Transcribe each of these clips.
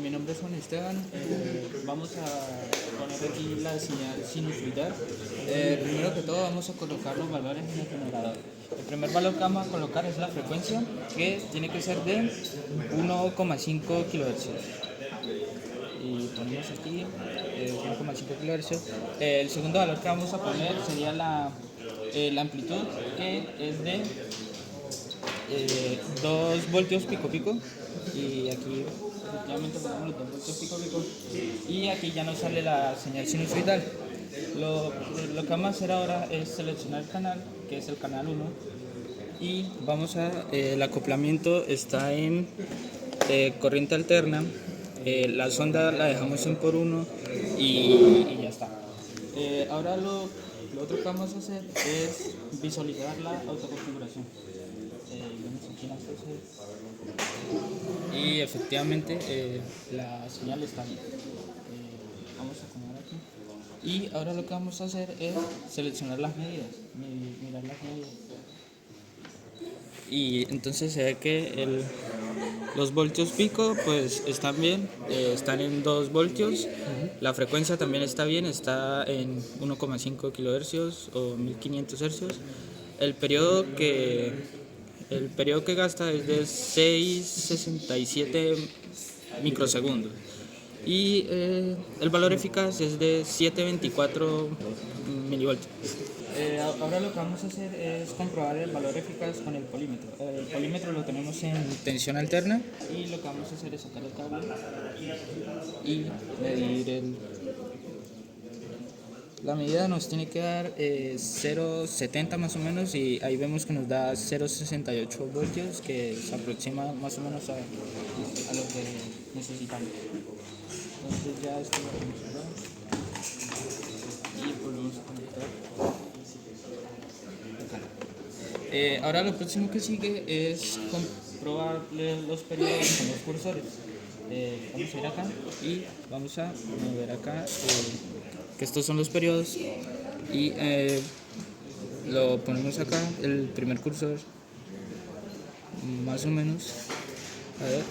Mi nombre es Juan Esteban. Vamos a poner aquí la señal sinusoidal. Primero que todo vamos a colocar los valores en el generador. El primer valor que vamos a colocar es la frecuencia, que tiene que ser de 1,5 kHz. Y ponemos aquí 1,5 kHz. El segundo valor que vamos a poner sería la amplitud, que es de 2 voltios pico pico, y aquí efectivamente ponemos los 2 voltios pico pico, y aquí ya nos sale la señal sinusoidal. Lo que vamos a hacer ahora es seleccionar el canal, que es el canal 1, y el acoplamiento está en corriente alterna. La sonda la dejamos en por 1 y ya está. Ahora lo otro que vamos a hacer es visualizar la autoconfiguración. Y efectivamente la señal está bien. Vamos a acomodar aquí. Y ahora lo que vamos a hacer es seleccionar las medidas, mirar las medidas. Y entonces se ve que los voltios pico pues están bien, están en 2 voltios. La frecuencia también está bien, está en 1,5 kHz o 1500 Hz. El periodo que gasta es de 6,67 microsegundos. Y el valor eficaz es de 7,24 milivoltios. Ahora lo que vamos a hacer es comprobar el valor eficaz con el polímetro. El polímetro lo tenemos en tensión alterna, y lo que vamos a hacer es sacar el cable y medir la medida. Nos tiene que dar 0,70 más o menos, y ahí vemos que nos da 0,68 voltios, que se aproxima más o menos a lo que necesitamos. Entonces ya esto lo vamos a ver y volvemos a conectar. Ahora lo próximo que sigue es comprobar los periodos con los cursores. Vamos a ir acá y vamos a mover acá que estos son los periodos, y lo ponemos acá, el primer cursor, más o menos, a ver,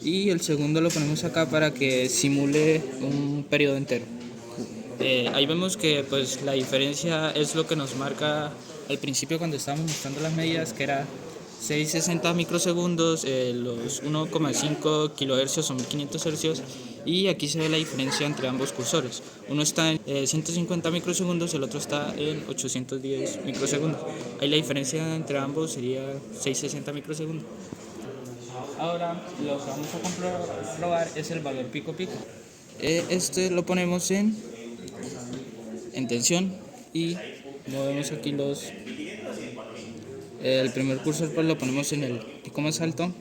y el segundo lo ponemos acá para que simule un periodo entero. Ahí vemos que pues la diferencia es lo que nos marca al principio cuando estábamos mostrando las medidas, que era 6,60 microsegundos, los 1,5 kHz o 1500 Hz, y aquí se ve la diferencia entre ambos cursores. Uno está en 150 microsegundos, el otro está en 810 microsegundos. Ahí la diferencia entre ambos sería 6,60 microsegundos. Ahora lo que vamos a comprobar es el valor pico pico. Este lo ponemos en tensión y movemos aquí el primer cursor pues lo ponemos en el pico más alto,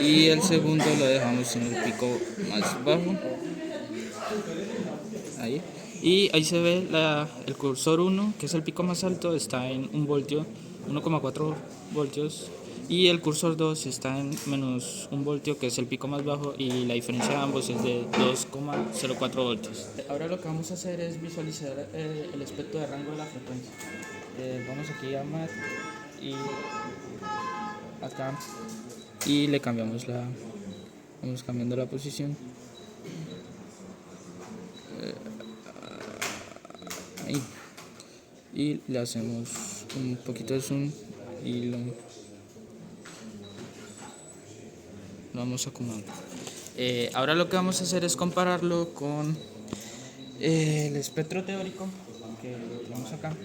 y el segundo lo dejamos en el pico más bajo, ahí. Y ahí se ve el cursor 1, que es el pico más alto, está en 1 voltio, 1,4 voltios, y el cursor 2 está en menos 1 voltio, que es el pico más bajo, y la diferencia de ambos es de 2,04 voltios. Ahora lo que vamos a hacer es visualizar el espectro de rango de la frecuencia. Vamos aquí a Mat y acá, y le cambiamos vamos cambiando la posición. Ahí. Y le hacemos un poquito de zoom y lo vamos acomodando. Ahora lo que vamos a hacer es compararlo con el espectro teórico, que lo tenemos acá.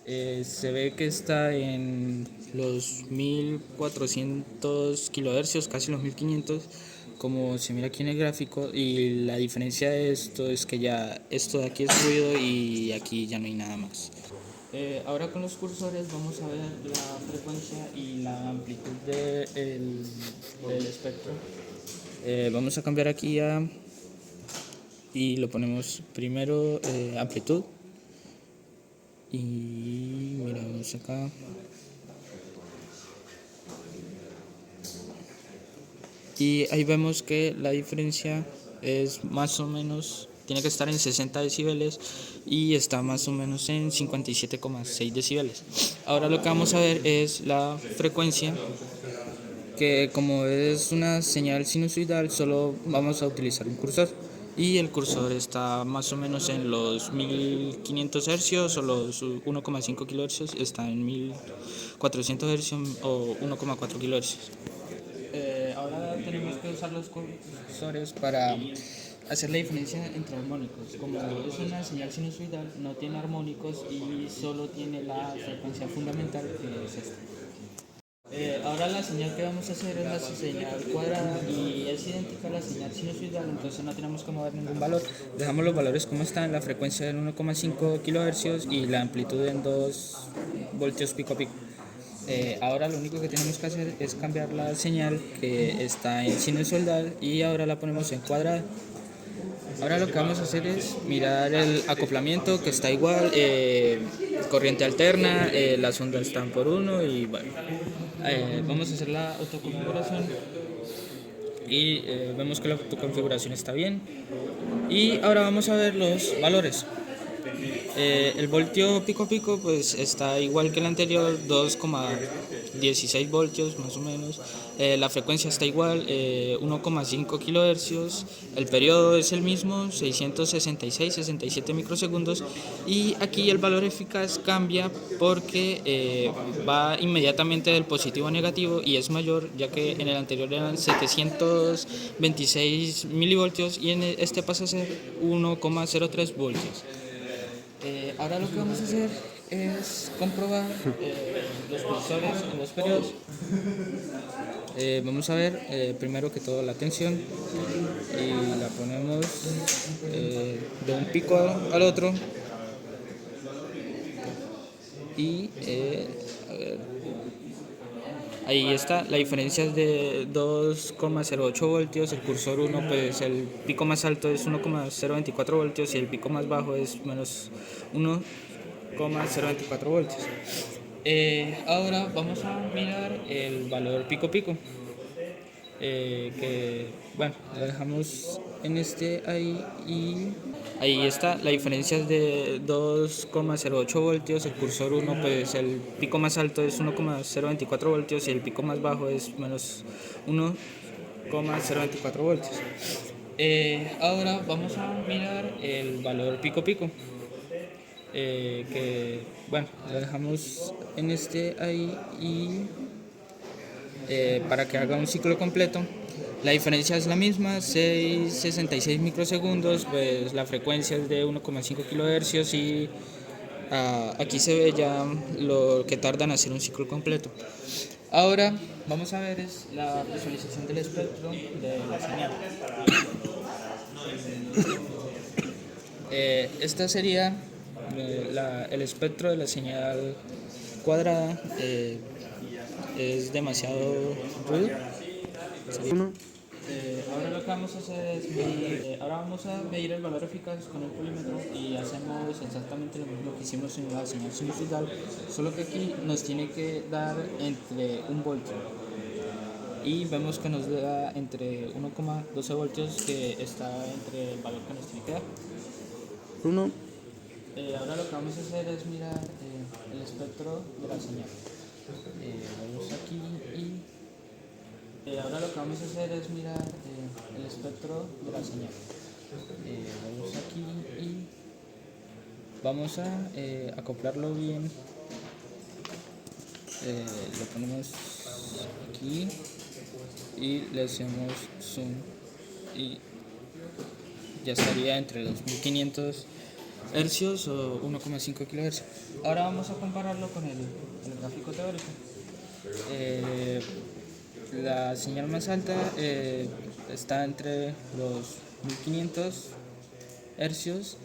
Se ve que está en los 1400 kHz, casi los 1500, como se mira aquí en el gráfico, y la diferencia de esto es que ya esto de aquí es ruido y aquí ya no hay nada más. Ahora con los cursores vamos a ver la frecuencia y la amplitud del espectro. Vamos a cambiar aquí y lo ponemos primero amplitud, y miramos acá. Y ahí vemos que la diferencia es más o menos, tiene que estar en 60 decibeles y está más o menos en 57,6 decibeles. Ahora lo que vamos a ver es la frecuencia, porque como es una señal sinusoidal solo vamos a utilizar un cursor y el cursor está más o menos en los 1500 hercios o los 1,5 kilohercios está en 1400 hercios o 1,4 kilohercios. Ahora tenemos que usar los cursores para hacer la diferencia entre armónicos. Como es una señal sinusoidal, no tiene armónicos y solo tiene la frecuencia fundamental, que es esta. Ahora la señal que vamos a hacer es la señal cuadrada y es idéntica a la señal sinusoidal, entonces no tenemos que mover ningún valor. Dejamos los valores como están, la frecuencia en 1,5 kHz y la amplitud en 2 voltios pico a pico. Ahora lo único que tenemos que hacer es cambiar la señal que está en sinusoidal y ahora la ponemos en cuadrada. Ahora lo que vamos a hacer es mirar el acoplamiento, que está igual, corriente alterna, las ondas están por 1 y bueno, vamos a hacer la autoconfiguración y vemos que la autoconfiguración está bien. Y ahora vamos a ver los valores. El voltio pico a pico pues está igual que el anterior, 2,16 voltios más o menos. La frecuencia está igual, 1,5 kilohercios. El periodo es el mismo, 666-67 microsegundos. Y aquí el valor eficaz cambia porque va inmediatamente del positivo a negativo y es mayor, ya que en el anterior eran 726 milivoltios y en este pasa a ser 1,03 voltios. Ahora lo que vamos a hacer es comprobar los cursores en los periodos. Vamos a ver primero que todo la tensión y la ponemos de un pico al otro y a ver, ahí está, la diferencia es de 2,08 voltios, el cursor 1 pues el pico más alto es 1,024 voltios y el pico más bajo es menos 1,024 voltios. Ahora vamos a mirar el valor pico pico, que bueno, lo dejamos en este ahí y ahí está, la diferencia es de 2,08 voltios, el cursor 1 pues el pico más alto es 1,024 voltios y el pico más bajo es menos 1,024 voltios. Ahora vamos a mirar el valor pico pico, que bueno, lo dejamos en este ahí y para que haga un ciclo completo. La diferencia es la misma, 6,66 microsegundos, pues la frecuencia es de 1,5 kilohercios y aquí se ve ya lo que tarda en hacer un ciclo completo. Ahora vamos a ver es la visualización del espectro de la señal. Esta sería el espectro de la señal cuadrada. Es demasiado ruido. Ahora lo que vamos a hacer es medir el valor eficaz con el polímetro y hacemos exactamente lo mismo que hicimos en la señal sinusoidal, solo que aquí nos tiene que dar entre 1 voltio y vemos que nos da entre 1,12 voltios, que está entre el valor que nos tiene que dar. Ahora lo que vamos a hacer es mirar el espectro de la señal. Vamos aquí y ahora lo que vamos a hacer es mirar el espectro de la señal. Vamos aquí y vamos a acoplarlo bien. Lo ponemos aquí y le hacemos zoom y ya estaría entre los 1500 hercios o 1,5 kHz. Ahora vamos a compararlo con el gráfico teórico. La señal más alta está entre los 1500 hercios.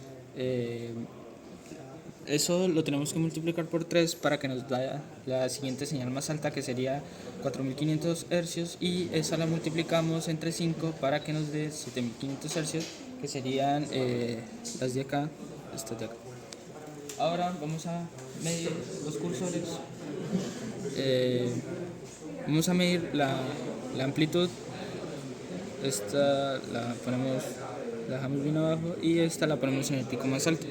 Eso lo tenemos que multiplicar por 3 para que nos da la siguiente señal más alta, que sería 4500 hercios, y esa la multiplicamos entre 5 para que nos dé 7500 hercios, que serían las de acá, estas de acá. Ahora vamos a medir los cursores. Vamos a medir la amplitud. Esta la dejamos bien abajo y esta la ponemos en el pico más alto.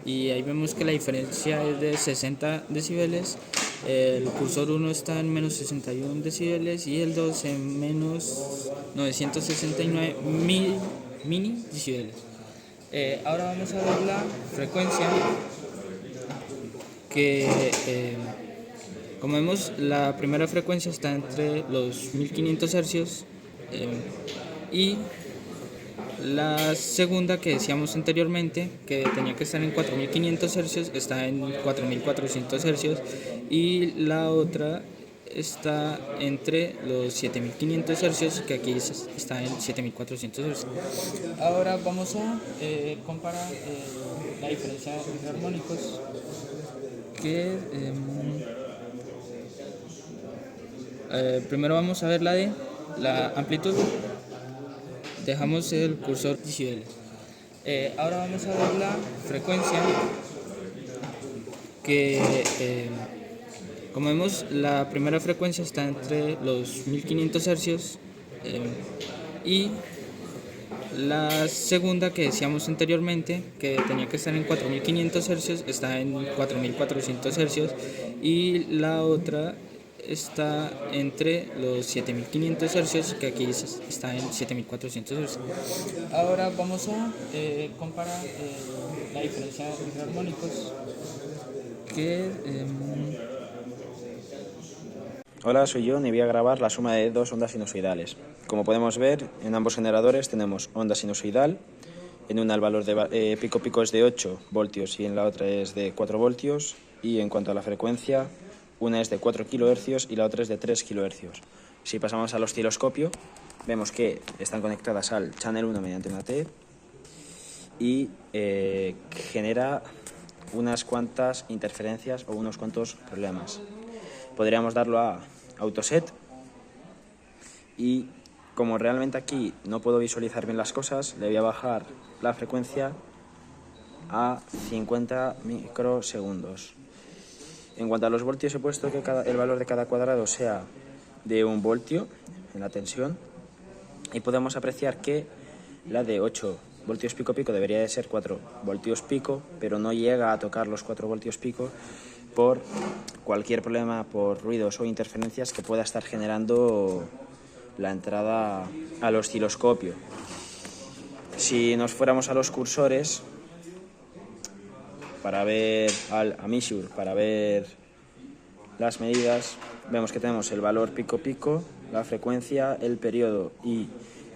Y ahí vemos que la diferencia es de 60 decibeles El cursor 1 está en menos 61 decibeles y el 2 en menos 969 mini decibeles. Ahora vamos a ver la frecuencia que, como vemos, la primera frecuencia está entre los 1500 hercios y la segunda, que decíamos anteriormente, que tenía que estar en 4500 hercios, está en 4400 hercios y la otra está entre los 7500 hercios, que aquí está en 7400 hercios. Ahora vamos a comparar la diferencia entre armónicos, que primero vamos a ver la de la amplitud. Dejamos el cursor decibeles. Ahora vamos a ver la frecuencia que, como vemos, la primera frecuencia está entre los 1500 hercios y la segunda, que decíamos anteriormente, que tenía que estar en 4500 hercios, está en 4400 hercios y la otra está entre los 7500 hercios, que aquí está en 7400 hercios. Ahora vamos a comparar la diferencia entre armónicos, que Hola, soy John y voy a grabar la suma de dos ondas sinusoidales. Como podemos ver, en ambos generadores tenemos onda sinusoidal. En una el valor de pico es de 8 voltios y en la otra es de 4 voltios. Y en cuanto a la frecuencia, una es de 4 kHz y la otra es de 3 kHz. Si pasamos al osciloscopio, vemos que están conectadas al channel 1 mediante una T y genera unas cuantas interferencias o unos cuantos problemas. Podríamos darlo a autoset y como realmente aquí no puedo visualizar bien las cosas, le voy a bajar la frecuencia a 50 microsegundos. En cuanto a los voltios, he puesto que el valor de cada cuadrado sea de 1 voltio en la tensión y podemos apreciar que la de 8 voltios pico debería de ser 4 voltios pico, pero no llega a tocar los 4 voltios pico por cualquier problema, por ruidos o interferencias que pueda estar generando la entrada al osciloscopio. Si nos fuéramos a los cursores para ver a measure, para ver las medidas, vemos que tenemos el valor pico, la frecuencia, el periodo y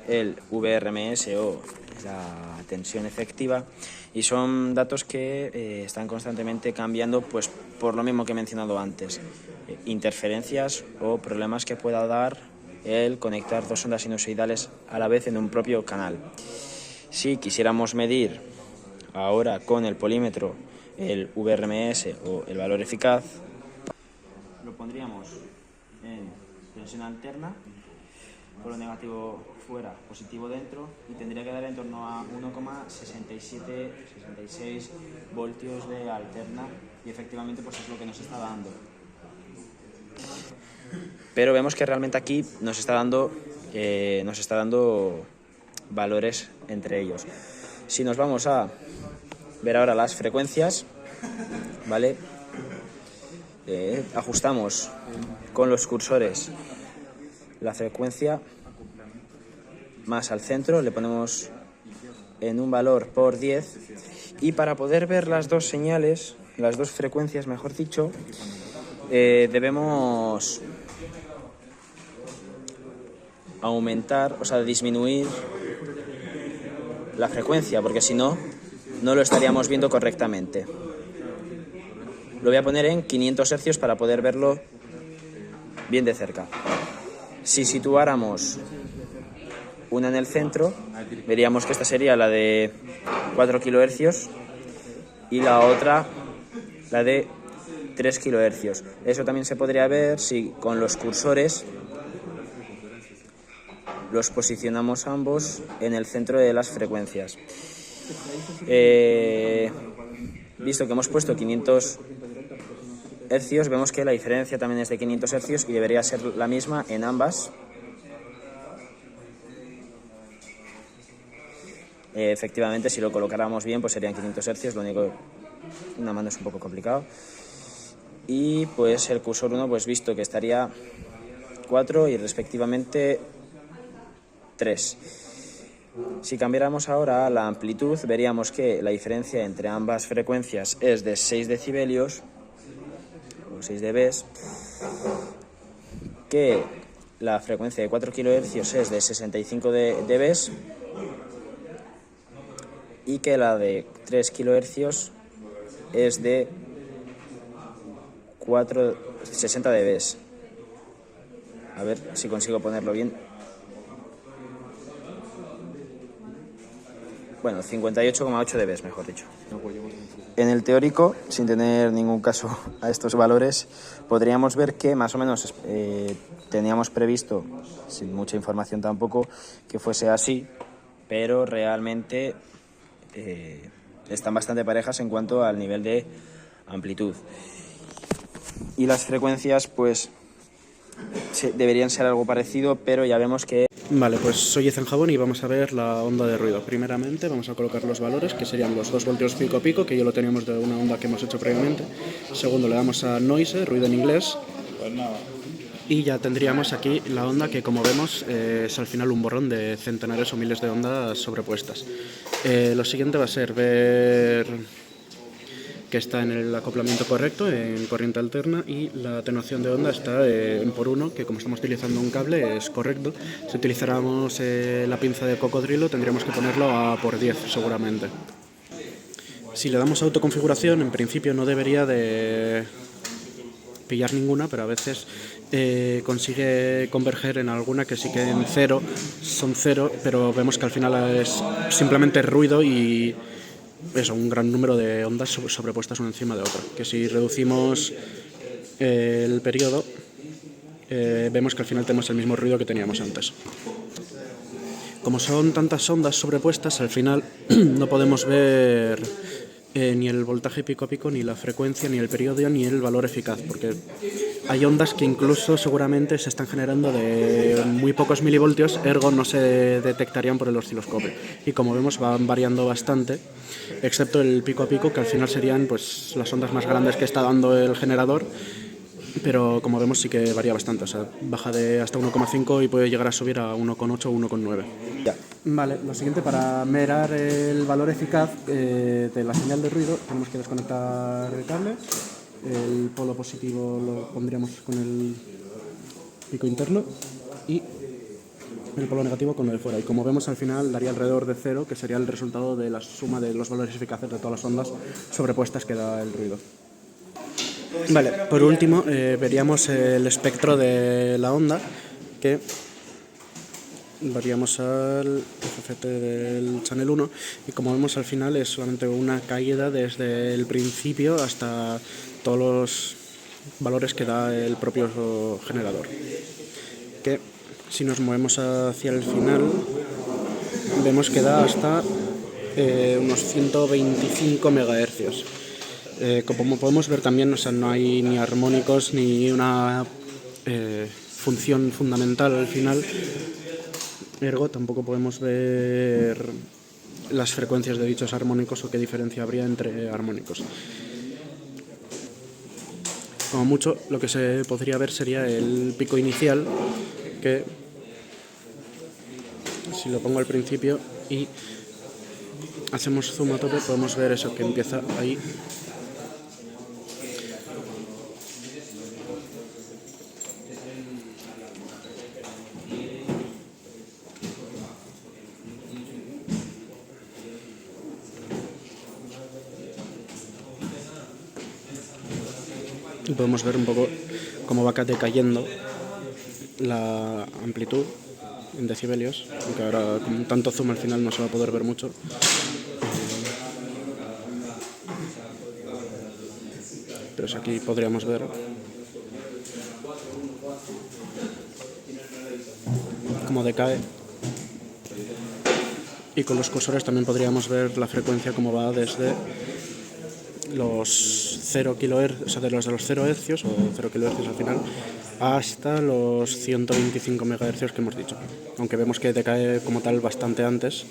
el VRMS o la tensión efectiva, y son datos que están constantemente cambiando, pues por lo mismo que he mencionado antes, interferencias o problemas que pueda dar el conectar dos ondas sinusoidales a la vez en un propio canal. Si quisiéramos medir ahora con el polímetro el VRMS o el valor eficaz, lo pondríamos en tensión alterna, polo negativo fuera, positivo dentro, y tendría que dar en torno a 1,66 voltios de alterna, y efectivamente pues es lo que nos está dando. Pero vemos que realmente aquí nos está dando valores entre ellos. Si nos vamos a ver ahora las frecuencias, ¿vale? Ajustamos con los cursores la frecuencia más al centro, le ponemos en un valor por 10, y para poder ver las dos señales, las dos frecuencias mejor dicho, debemos aumentar, o sea, disminuir la frecuencia, porque si no, no lo estaríamos viendo correctamente. Lo voy a poner en 500 hercios para poder verlo bien de cerca. Si situáramos una en el centro, veríamos que esta sería la de 4 kHz y la otra la de 3 kHz. Eso también se podría ver si con los cursores los posicionamos ambos en el centro de las frecuencias. Visto que hemos puesto 500 hercios, vemos que la diferencia también es de 500 hercios y debería ser la misma en ambas. Efectivamente, si lo colocáramos bien, pues serían 500 hercios, lo único que una mano es un poco complicado. y pues el cursor 1 pues visto que estaría 4 y respectivamente 3. Si cambiáramos ahora a la amplitud, veríamos que la diferencia entre ambas frecuencias es de 6 decibelios o 6 dB, que la frecuencia de 4 kHz es de 65 dB y que la de 3 kHz es de 60 dB. A ver si consigo ponerlo bien. Bueno, 58,8 dB, mejor dicho. En el teórico, sin tener ningún caso a estos valores, podríamos ver que más o menos teníamos previsto, sin mucha información tampoco, que fuese así, pero realmente están bastante parejas en cuanto al nivel de amplitud. Y las frecuencias, pues, deberían ser algo parecido, pero ya vemos que... Vale, pues soy Ethan Jabón y vamos a ver la onda de ruido. Primeramente vamos a colocar los valores, que serían los 2 voltios pico a pico, que ya lo teníamos de una onda que hemos hecho previamente. Segundo, le damos a noise, ruido en inglés. Y ya tendríamos aquí la onda que, como vemos, es al final un borrón de centenares o miles de ondas sobrepuestas. Lo siguiente va a ser ver que está en el acoplamiento correcto, en corriente alterna, y la atenuación de onda está en por 1, que como estamos utilizando un cable es correcto. Si utilizáramos la pinza de cocodrilo tendríamos que ponerlo a por 10 seguramente. Si le damos a autoconfiguración, en principio no debería de pillar ninguna, pero a veces consigue converger en alguna que sí que en cero son cero, pero vemos que al final es simplemente ruido y eso, un gran número de ondas sobrepuestas una encima de otra. Que si reducimos el periodo, vemos que al final tenemos el mismo ruido que teníamos antes. Como son tantas ondas sobrepuestas, al final no podemos ver ni el voltaje pico a pico, ni la frecuencia, ni el periodo, ni el valor eficaz, porque hay ondas que incluso seguramente se están generando de muy pocos milivoltios, ergo no se detectarían por el osciloscopio. Y como vemos van variando bastante, excepto el pico a pico, que al final serían pues las ondas más grandes que está dando el generador, pero como vemos sí que varía bastante, o sea, baja de hasta 1,5 y puede llegar a subir a 1,8 o 1,9. Ya. Vale, lo siguiente, para mirar el valor eficaz de la señal de ruido, tenemos que desconectar el cable. El polo positivo lo pondríamos con el pico interno y el polo negativo con el de fuera. Y como vemos al final daría alrededor de 0, que sería el resultado de la suma de los valores eficaces de todas las ondas sobrepuestas que da el ruido. Vale, por último veríamos el espectro de la onda, que varíamos al FFT del channel 1 y como vemos al final es solamente una caída desde el principio hasta todos los valores que da el propio generador, que si nos movemos hacia el final vemos que da hasta unos 125 MHz. Como podemos ver también, o sea, no hay ni armónicos ni una función fundamental al final. Ergo, tampoco podemos ver las frecuencias de dichos armónicos o qué diferencia habría entre armónicos. Como mucho, lo que se podría ver sería el pico inicial, que si lo pongo al principio y hacemos zoom a tope, podemos ver eso, que empieza ahí. Y podemos ver un poco cómo va decayendo la amplitud en decibelios, aunque ahora con tanto zoom al final no se va a poder ver mucho. Pero aquí podríamos ver cómo decae. Y con los cursores también podríamos ver la frecuencia como va desde los 0 kHz, o sea, de los 0 Hz o 0 kHz al final, hasta los 125 MHz que hemos dicho. Aunque vemos que decae como tal bastante antes.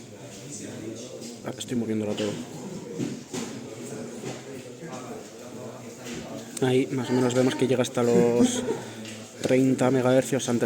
Estoy moviéndolo todo. Ahí más o menos vemos que llega hasta los 30 MHz antes